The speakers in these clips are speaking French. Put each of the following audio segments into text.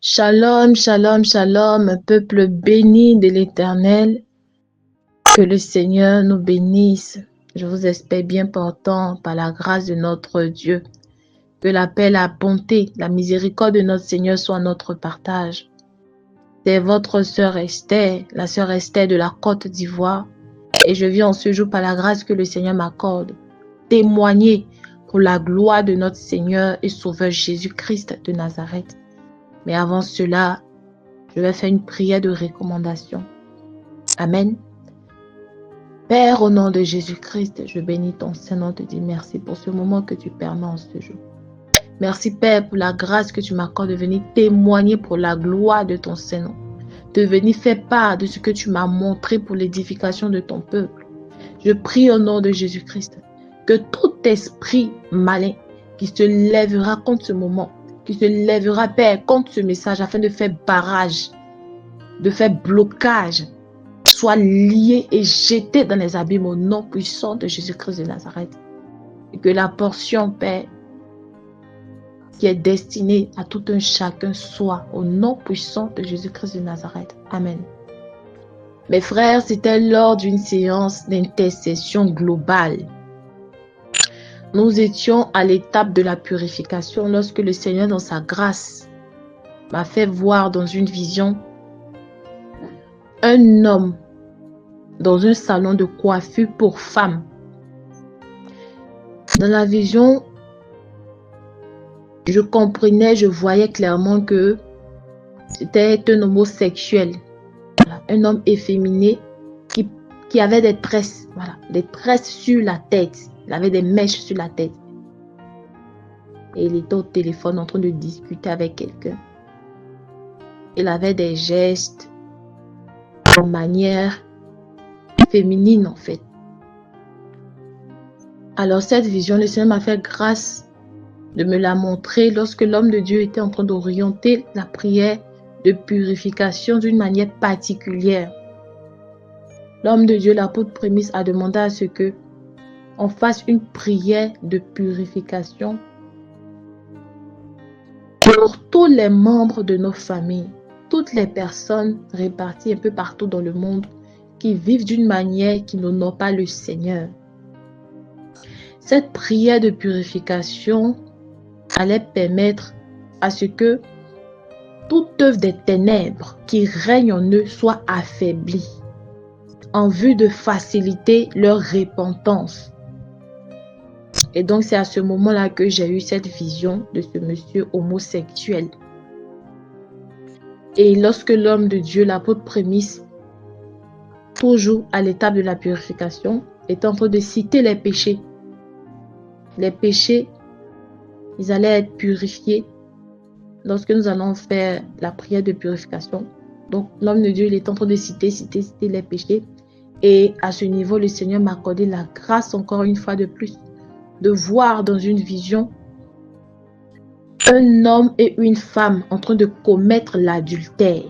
Shalom, shalom, shalom, peuple béni de l'Éternel. Que le Seigneur nous bénisse. Je vous espère bien portant par la grâce de notre Dieu. Que la paix, la bonté, la miséricorde de notre Seigneur soit notre partage. C'est votre sœur Esther, la sœur Esther de la Côte d'Ivoire. Et je viens en ce jour par la grâce que le Seigneur m'accorde, témoigner pour la gloire de notre Seigneur et Sauveur Jésus-Christ de Nazareth. Mais avant cela, je vais faire une prière de recommandation. Amen. Père, au nom de Jésus-Christ, je bénis ton Saint-Nom, te dis merci pour ce moment que tu permets en ce jour. Merci Père pour la grâce que tu m'accordes de venir témoigner pour la gloire de ton Saint-Nom. De venir faire part de ce que tu m'as montré pour l'édification de ton peuple. Je prie au nom de Jésus-Christ que tout esprit malin qui se lèvera contre ce moment, qui se lèvera, Père, contre ce message afin de faire barrage, de faire blocage, soit lié et jeté dans les abîmes au nom puissant de Jésus-Christ de Nazareth. Et que la portion, Père, qui est destinée à tout un chacun soit au nom puissant de Jésus-Christ de Nazareth. Amen. Mes frères, c'était lors d'une séance d'intercession globale. Nous étions à l'étape de la purification lorsque le Seigneur, dans sa grâce, m'a fait voir dans une vision un homme dans un salon de coiffure pour femmes. Dans la vision, je comprenais, je voyais clairement que c'était un homosexuel, un homme efféminé qui avait des tresses, des tresses sur la tête. Il avait des mèches sur la tête. Et il était au téléphone en train de discuter avec quelqu'un. Il avait des gestes en manière féminine en fait. Alors cette vision, le Seigneur m'a fait grâce de me la montrer lorsque l'homme de Dieu était en train d'orienter la prière de purification d'une manière particulière. L'homme de Dieu, l'apôtre Prémisse, a demandé à ce que on fasse une prière de purification pour tous les membres de nos familles, toutes les personnes réparties un peu partout dans le monde qui vivent d'une manière qui n'honore pas le Seigneur. Cette prière de purification allait permettre à ce que toute œuvre des ténèbres qui règne en eux soit affaiblie en vue de faciliter leur repentance. Et donc c'est à ce moment-là que j'ai eu cette vision de ce monsieur homosexuel. Et lorsque l'homme de Dieu, l'apôtre Prémisse, toujours à l'étape de la purification, était en train de citer les péchés. Les péchés, ils allaient être purifiés lorsque nous allons faire la prière de purification. Donc l'homme de Dieu, il est en train de citer les péchés. Et à ce niveau, le Seigneur m'a accordé la grâce encore une fois de plus de voir dans une vision un homme et une femme en train de commettre l'adultère.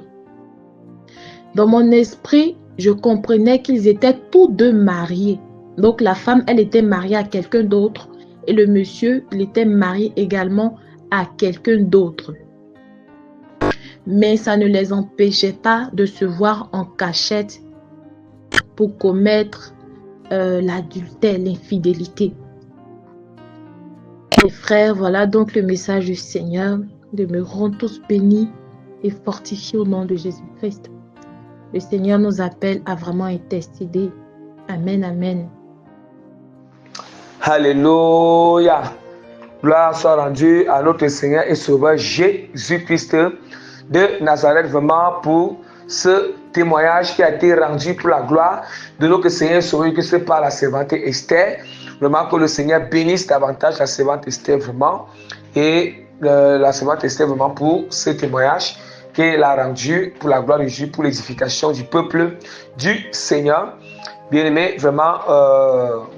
Dans mon esprit, je comprenais qu'ils étaient tous deux mariés. Donc la femme, elle était mariée à quelqu'un d'autre et le monsieur, il était marié également à quelqu'un d'autre. Mais ça ne les empêchait pas de se voir en cachette pour commettre l'adultère, l'infidélité. Mes frères, voilà donc le message du Seigneur, de me rendre tous bénis et fortifiés au nom de Jésus-Christ. Le Seigneur nous appelle à vraiment intercéder. Amen, amen. Alléluia. Gloire soit rendue à notre Seigneur et Sauveur Jésus-Christ de Nazareth, vraiment pour ce témoignage qui a été rendu pour la gloire de notre Seigneur et Sauveur Christ par la servante Esther. Vraiment que le Seigneur bénisse davantage la servante Esther vraiment et la servante Esther vraiment pour ce témoignage qu'elle a rendu pour la gloire de Dieu, pour l'édification du peuple du Seigneur. Bien-aimé, vraiment,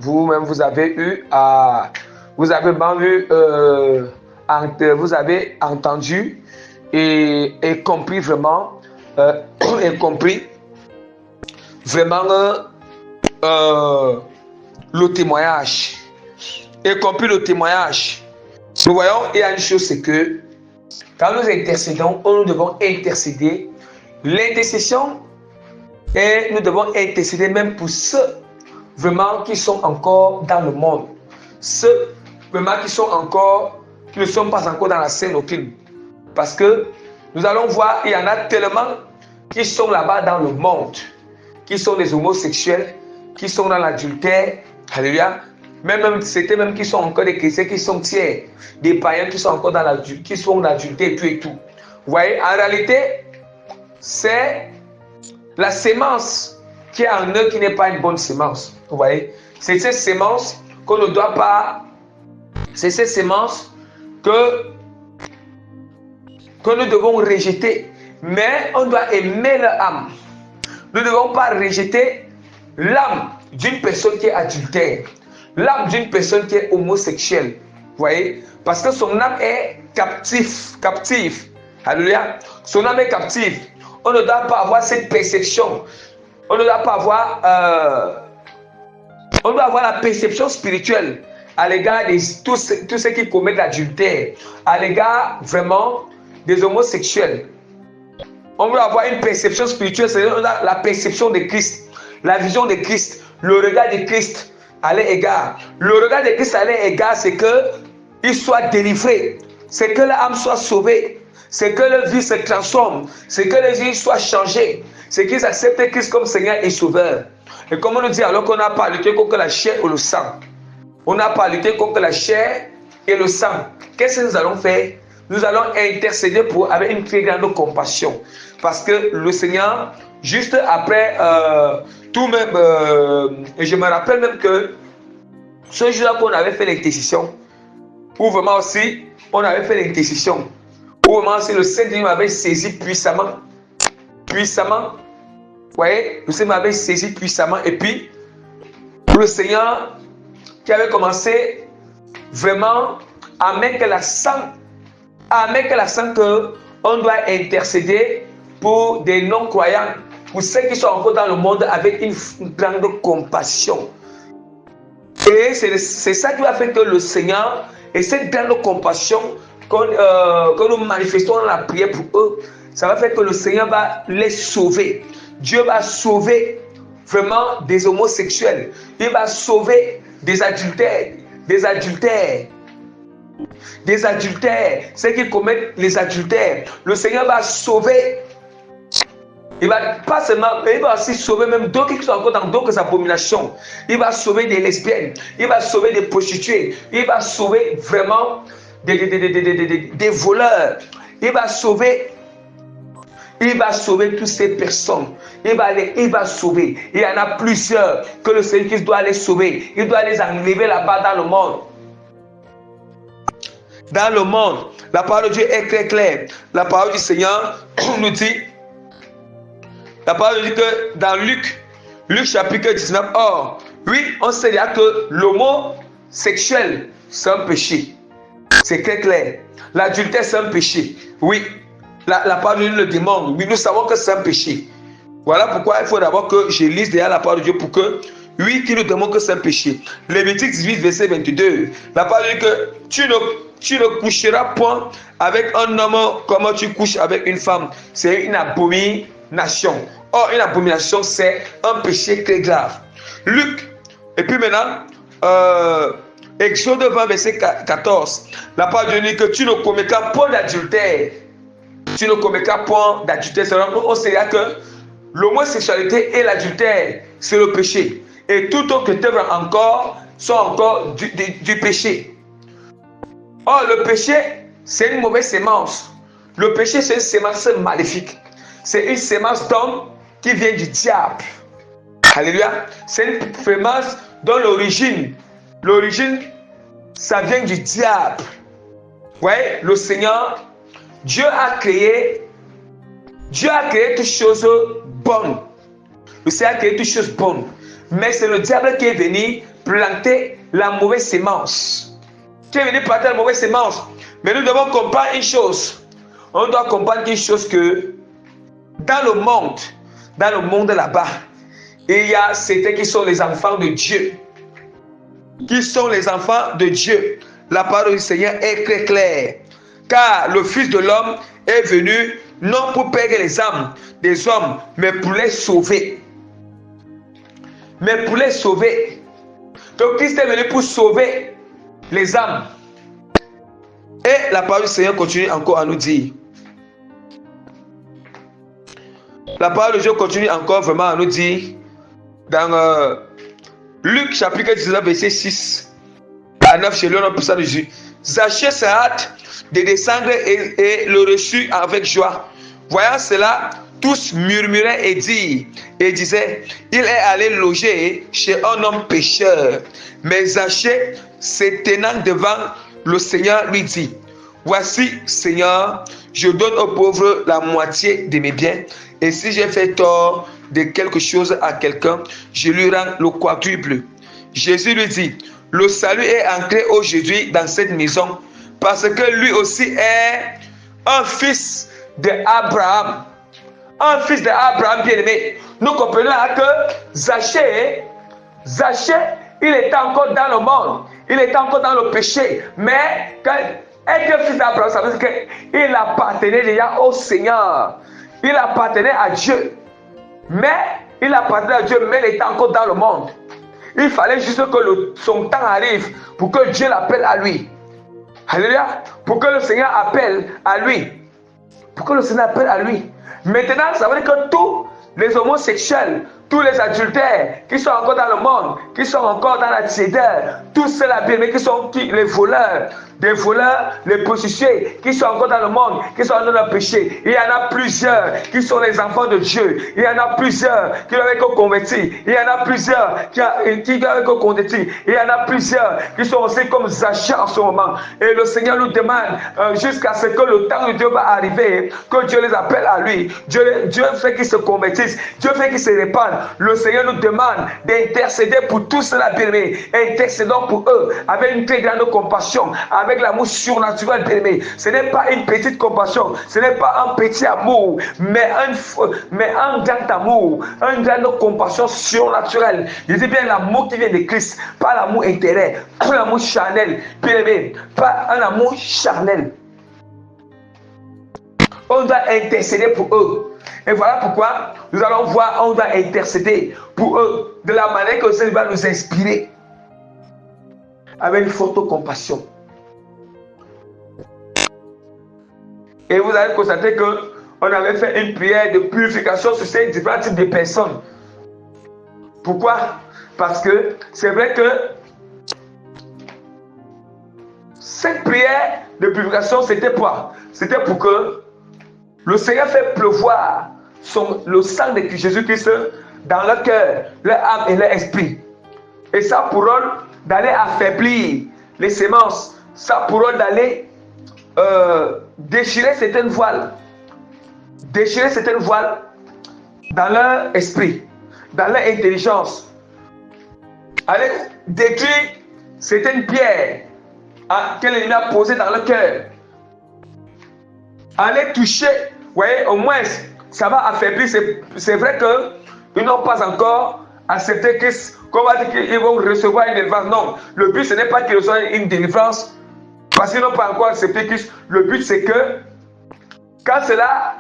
vous-même, vous avez entendu et compris vraiment, le témoignage. Et compris le témoignage. Nous voyons, il y a une chose, c'est que Quand nous intercédons, nous devons intercéder. L'intercession, et nous devons intercéder même pour ceux vraiment qui sont encore dans le monde. Ceux vraiment qui ne sont pas encore dans la scène aucune. Parce que nous allons voir, il y en a tellement qui sont là-bas dans le monde, qui sont des homosexuels, qui sont dans l'adultère. Alléluia. C'était même qui sont encore des chrétiens qui sont tiers, des païens qui sont encore dans l'adultère, qui sont l'adultère et tout et tout. Vous voyez, en réalité, c'est la sémence qui est en eux qui n'est pas une bonne sémence. Vous voyez, c'est cette sémence qu'on ne doit pas. C'est cette sémence que nous devons rejeter. Mais on doit aimer leur âme. Nous ne devons pas rejeter l'âme d'une personne qui est adultère, l'âme d'une personne qui est homosexuelle. Vous voyez, parce que son âme est captive. Alléluia. Son âme est captive. On ne doit pas avoir cette perception. On ne doit pas avoir. On doit avoir la perception spirituelle à l'égard de tous ceux qui commettent l'adultère, à l'égard vraiment des homosexuels. On doit avoir une perception spirituelle, c'est-à-dire la perception de Christ, la vision de Christ, le regard de Christ à l'égard. Le regard de Christ à l'égard, c'est qu'il soit délivré, c'est que l'âme soit sauvée, c'est que leur vie se transforme, c'est que les vies soient changées, c'est qu'ils acceptent Christ comme Seigneur et Sauveur. Et comme on nous dit, alors qu'on n'a pas lutté contre la chair ou le sang, on n'a pas lutté contre la chair et le sang. Qu'est-ce que nous allons faire? Nous allons intercéder avec une très grande compassion. Parce que le Seigneur, juste après tout même, et je me rappelle même que ce jour-là qu'on avait fait l'intercession, où vraiment aussi, on avait fait l'intercession, où vraiment aussi le Saint-Dieu m'avait saisi puissamment. Puissamment. Vous voyez, le Seigneur m'avait saisi puissamment. Et puis, le Seigneur qui avait commencé vraiment à mettre l'accent qu'on doit intercéder pour des non-croyants, pour ceux qui sont encore dans le monde avec une grande compassion. Et c'est ça qui va faire que le Seigneur, et cette grande compassion que nous manifestons dans la prière pour eux, ça va faire que le Seigneur va les sauver. Dieu va sauver vraiment des homosexuels. Il va sauver des adultères, ceux qui commettent les adultères. Le Seigneur va sauver. Il va pas seulement, il va aussi sauver même d'autres qui sont encore dans d'autres abominations. Il va sauver des lesbiennes, il va sauver des prostituées, il va sauver vraiment des voleurs. Il va sauver toutes ces personnes. Il va sauver. Il y en a plusieurs que le Seigneur Christ doit aller sauver. Il doit les enlever là-bas dans le monde. Dans le monde, la parole de Dieu est très claire. La parole du Seigneur nous dit, la parole dit que dans Luc chapitre 19, or, oui, on sait déjà que l'homosexuel, c'est un péché. C'est très clair. L'adultère, c'est un péché. Oui, la parole de Dieu le demande. Oui, nous savons que c'est un péché. Voilà pourquoi il faut d'abord que je lise déjà la parole de Dieu pour que, oui, qui nous demande que c'est un péché. Lévitique 18, verset 22. La parole dit que tu ne coucheras point avec un homme comme tu couches avec une femme. C'est une abomination. Or, une abomination, c'est un péché très grave. Luc, et puis maintenant, Exode 20, verset 14. La parole de Dieu dit que tu ne commettras point d'adultère. Tu ne commettras point d'adultère. On sait que l'homosexualité et l'adultère, c'est le péché. Et tout autre œuvre encore sont encore du péché. Or, le péché, c'est une mauvaise sémence. Le péché, c'est une sémence maléfique. C'est une sémence d'homme qui vient du diable. Alléluia. C'est une sémence dont l'origine, ça vient du diable. Vous voyez, le Seigneur, Dieu a créé toutes choses bonnes. Le Seigneur a créé toutes choses bonnes. Mais c'est le diable qui est venu planter la mauvaise sémence. Qui est venu planter la mauvaise sémence. Mais nous devons comprendre une chose. On doit comprendre une chose que dans le monde là-bas, il y a certains qui sont les enfants de Dieu. Qui sont les enfants de Dieu. La parole du Seigneur est très claire. Car le Fils de l'homme est venu non pour perdre les âmes des hommes, mais pour les sauver. Mais pour les sauver. Donc Christ est venu pour sauver les âmes. Et la parole du Seigneur continue encore à nous dire. La parole de Dieu continue encore vraiment à nous dire dans Luc chapitre 19 verset 6 à 9, chez le nom puissant de Jésus. Zachée se hâte de descendre et le reçut avec joie. Voyant cela, tous murmuraient et disaient, il est allé loger chez un homme pécheur. Mais Zachée, se tenant devant le Seigneur, lui dit, voici, Seigneur, je donne aux pauvres la moitié de mes biens, et si j'ai fait tort de quelque chose à quelqu'un, je lui rends le quadruple. Jésus lui dit, le salut est entré aujourd'hui dans cette maison, parce que lui aussi est un fils d'Abraham. Un fils d'Abraham bien-aimé. Nous comprenons là que Zachée, il était encore dans le monde. Il était encore dans le péché. Mais quand être fils d'Abraham, ça veut dire qu'il appartenait déjà au Seigneur. Il appartenait à Dieu. Mais il appartenait à Dieu, mais il était encore dans le monde. Il fallait juste que son temps arrive pour que Dieu l'appelle à lui. Alléluia. Pour que le Seigneur appelle à lui. Pour que le Seigneur appelle à lui. Maintenant, ça veut dire que tous les homosexuels, tous les adultères qui sont encore dans le monde, qui sont encore dans la tiédeur, tous ceux-là, qui sont les voleurs, des voleurs, les prostituées, qui sont encore dans le monde, qui sont dans le péché. Il y en a plusieurs qui sont les enfants de Dieu. Il y en a plusieurs qui doivent être convertis. Il y en a plusieurs qui doivent être convertis. Il y en a plusieurs qui sont aussi comme Zachée en ce moment. Et le Seigneur nous demande, jusqu'à ce que le temps de Dieu va arriver, que Dieu les appelle à lui. Dieu fait qu'ils se convertissent. Dieu fait qu'ils se répandent. Le Seigneur nous demande d'intercéder pour tous ceux-là, bien-aimés. Intercédons pour eux avec une très grande compassion, avec l'amour surnaturel, bien-aimé. Ce n'est pas une petite compassion, ce n'est pas un petit amour, mais un grand amour, une grande compassion surnaturelle. Je dis bien l'amour qui vient de Christ, pas l'amour intérieur, pas l'amour charnel, bien-aimé, pas un amour charnel. On doit intercéder pour eux. Et voilà pourquoi nous allons voir, on doit intercéder pour eux de la manière que le Seigneur va nous inspirer. Avec une forte compassion. Et vous allez constater qu'on avait fait une prière de purification sur ces différents types de personnes. Pourquoi? Parce que c'est vrai que cette prière de purification, c'était quoi? C'était pour que le Seigneur fait pleuvoir le sang de Jésus-Christ dans leur cœur, leur âme et leur esprit. Et ça a pour rôle d'aller affaiblir les semences. Ça a pour rôle d'aller déchirer certaines voiles. Déchirer certaines voiles dans leur esprit, dans leur intelligence. Aller détruire certaines pierres que l'ennemi a posées dans le cœur. Aller toucher, vous voyez, au moins ça va affaiblir. C'est vrai qu'ils n'ont pas encore accepté qu'on va dire qu'ils vont recevoir une délivrance. Non, le but ce n'est pas qu'ils reçoivent une délivrance parce qu'ils n'ont pas encore accepté Christ. Le but c'est que quand cela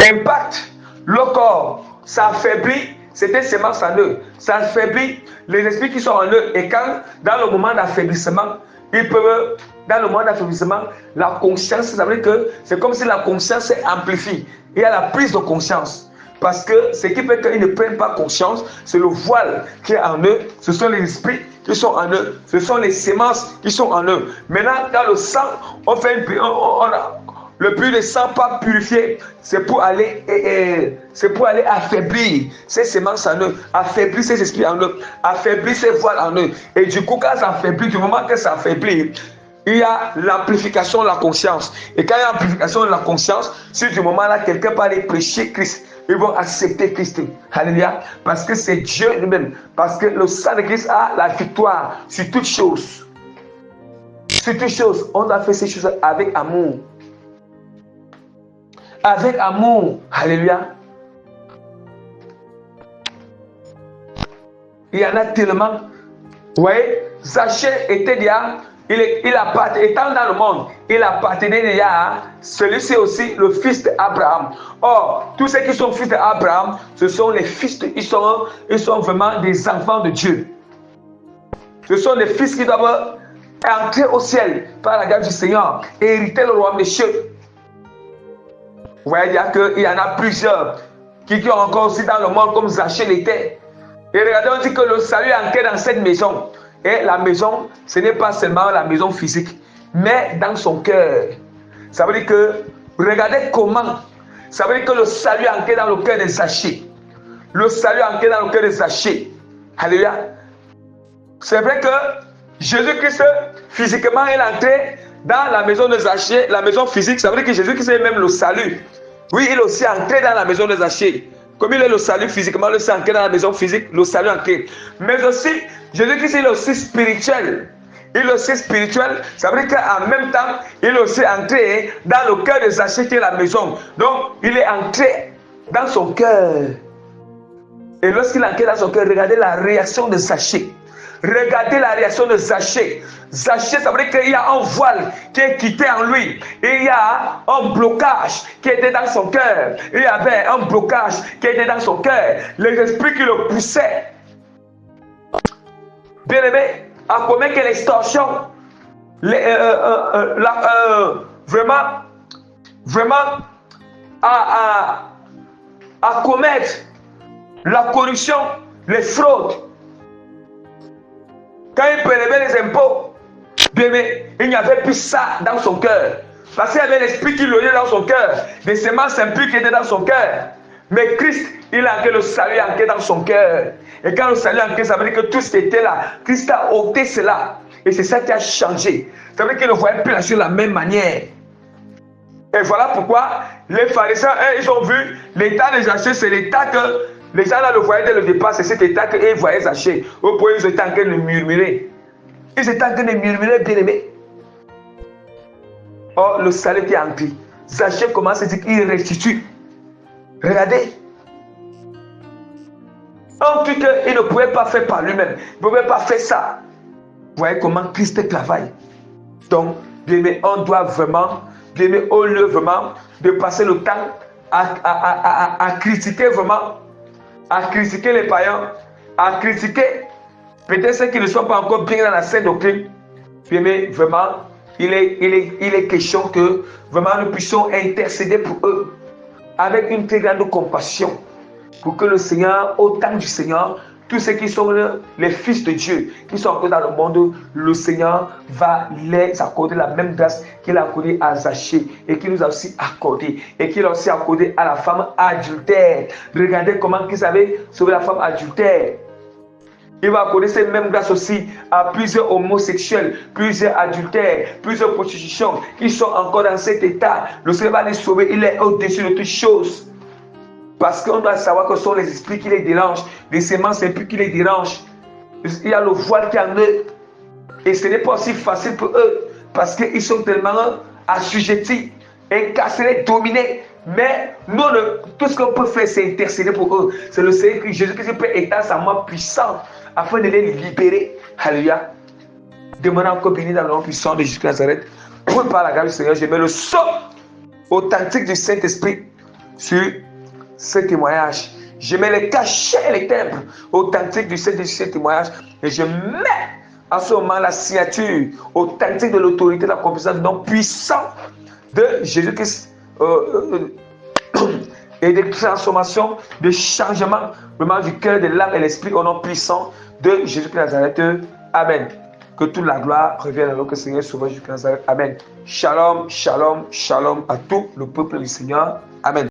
impacte le corps, ça affaiblit certaines semences en eux, ça affaiblit les esprits qui sont en eux. Et quand dans le moment d'affaiblissement, ils peuvent, dans le moment d'affaiblissement, la conscience, ça veut dire que c'est comme si la conscience amplifie. Il y a la prise de conscience. Parce que ce qui fait qu'ils ne prennent pas conscience, c'est le voile qui est en eux, ce sont les esprits qui sont en eux, ce sont les semences qui sont en eux. Maintenant, dans le sang, on fait le but de sang pas purifié, c'est pour aller affaiblir ces semences en eux, affaiblir ces esprits en eux, affaiblir ces voiles en eux. Et du coup, quand ça affaiblit, du moment que ça affaiblit, il y a l'amplification de la conscience. Et quand il y a l'amplification de la conscience, si du moment-là, quelqu'un peut aller prêcher Christ, ils vont accepter Christ. Alléluia. Parce que c'est Dieu lui-même. Parce que le sang de Christ a la victoire sur toutes choses. Sur toutes choses. On doit faire ces choses avec amour. Avec amour. Alléluia. Il y en a tellement. Vous voyez, Zachée était déjà étant dans le monde, il appartenait déjà à celui-ci aussi, le fils d'Abraham. Or, tous ceux qui sont fils d'Abraham, ce sont les fils ils sont vraiment des enfants de Dieu. Ce sont des fils qui doivent entrer au ciel par la grâce du Seigneur et hériter le royaume des cieux. Vous voyez dire qu'il y en a plusieurs qui ont encore aussi dans le monde comme Zachée l'était. Et regardez, on dit que le salut est ancré dans cette maison. Et la maison, ce n'est pas seulement la maison physique, mais dans son cœur. Ça veut dire que, regardez comment, ça veut dire que le salut est ancré dans le cœur de Zachée. Le salut est ancré dans le cœur de Zachée. Alléluia. C'est vrai que Jésus-Christ, physiquement, il est entré dans la maison de Zachée, la maison physique. Ça veut dire que Jésus-Christ est même le salut. Oui, il est aussi entré dans la maison de Zachée. Comme il est le salut physiquement, il est ancré dans la maison physique, le salut est ancré. Mais aussi, Jésus-Christ, il est aussi spirituel. Il est aussi spirituel. Ça veut dire qu'en même temps, il est aussi entré dans le cœur de Zachée qui est la maison. Donc, il est entré dans son cœur. Et lorsqu'il est entré dans son cœur, regardez la réaction de Zachée. Regardez la réaction de Zachée. Zachée, ça veut dire qu'il y a un voile qui est quitté en lui. Et il y a un blocage qui était dans son cœur. Il y avait un blocage qui était dans son cœur. Les esprits qui le poussaient. Bien aimé, à commettre l'extorsion. Vraiment, à commettre la corruption, les fraudes. Quand il prélevait les impôts, bien, mais il n'y avait plus ça dans son cœur. Parce qu'il y avait l'esprit qui logeait dans son cœur, des semences impures qui étaient dans son cœur. Mais Christ, il a ancré le salut ancré dans son cœur. Et quand le salut est ancré, ça veut dire que tout ce qui était là, Christ a ôté cela. Et c'est ça qui a changé. Ça veut dire qu'il ne voyait plus la chose de la même manière. Et voilà pourquoi les pharisiens, ils ont vu l'état de Zachée, c'est l'état que les gens là le voyaient dès le départ, c'est cet état qu'ils voyaient Zachée. Au point où ils étaient en train de murmurer. Ils étaient en train de murmurer, bien aimé. Or, le salut qui est ancré. Zachée commence à dire qu'il restitue. Regardez. Un truc qu'il ne pouvait pas faire par lui-même. Il ne pouvait pas faire ça. Vous voyez comment Christ travaille. Donc, bien aimé, on doit vraiment, bien aimé, au lieu vraiment de passer le temps à critiquer vraiment, à critiquer les païens, à critiquer peut-être ceux qui ne sont pas encore bien dans la sainte doctrine. Bien aimé, vraiment, il est question que vraiment nous puissions intercéder pour eux avec une très grande compassion pour que le Seigneur, au temps du Seigneur, tous ceux qui sont les fils de Dieu, qui sont encore dans le monde, le Seigneur va les accorder la même grâce qu'il a accordée à Zachée et qu'il nous a aussi accordé et qu'il a aussi accordé à la femme adultère. Regardez comment il avait sauvé la femme adultère. Il va accorder cette même grâce aussi à plusieurs homosexuels, plusieurs adultères, plusieurs prostitutions qui sont encore dans cet état. Le Seigneur va les sauver, il est au-dessus de toutes choses. Parce qu'on doit savoir que ce sont les esprits qui les dérangent, les semences impures qui les dérangent. Il y a le voile qui est en eux. Et ce n'est pas aussi facile pour eux, parce qu'ils sont tellement assujettis, incarcérés, dominés. Mais nous, tout ce qu'on peut faire, c'est intercéder pour eux. C'est le Seigneur Jésus-Christ qui peut étendre sa main puissante afin de les libérer. Alléluia. Demandons encore béni dans le nom puissant de Jésus-Christ Nazareth. Par la grâce du Seigneur, je mets le sceau authentique du Saint-Esprit sur ce témoignage. Je mets les cachets et les temples authentiques du Saint-Esprit ce témoignage. Et je mets en ce moment la signature authentique de l'autorité, de la compétence du nom puissant de Jésus-Christ. Et de transformation, de changement vraiment du cœur, de l'âme et l'esprit au nom puissant de Jésus-Christ Nazareth. Amen. Que toute la gloire revienne à notre Seigneur Sauveur Jésus-Christ Nazareth. Amen. Shalom, shalom, shalom à tout le peuple du Seigneur. Amen.